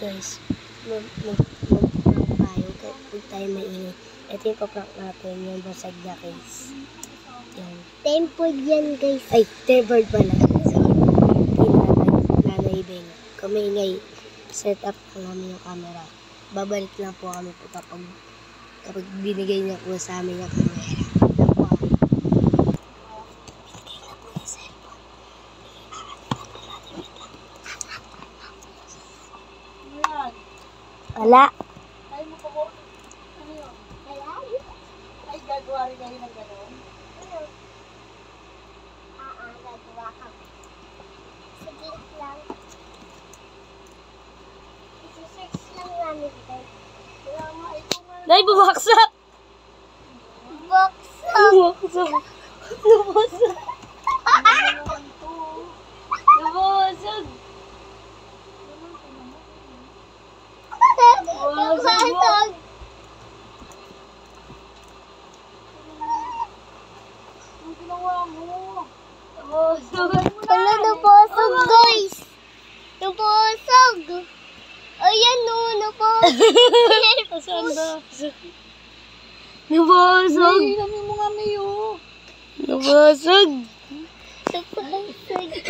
guys, huwag tayo mainit. Ito yung paprank natin, yung basag na case. Yan. Tempered yan, guys. Ay, tempered pala. So, Nanay Beng. Kumingay, set up lang namin yung camera. Babalik lang po kami po kapag binigay niya po sa amin yung camera. Yan po. Binigay na po yung cellphone. Wala. Ay, mo pa mo. Ano yun? Ay, gagawa rin kayo ng gano'n? Gagawa ka. Sige lang. Isi-search lang namin, guys. Kaya nga, ito nga. Nay, bubaksak! Buksan! Bubaksak! Nabasag! Ano naman to? Nabasag! Nabasag! Ang ginawa mo. Nabasag! Ano, nabasag, guys? Nabasag! Ayan, no, nabasag! Saan ba? Nabasag! Ay, kami mo nga, Mayo. Nabasag! Nabasag!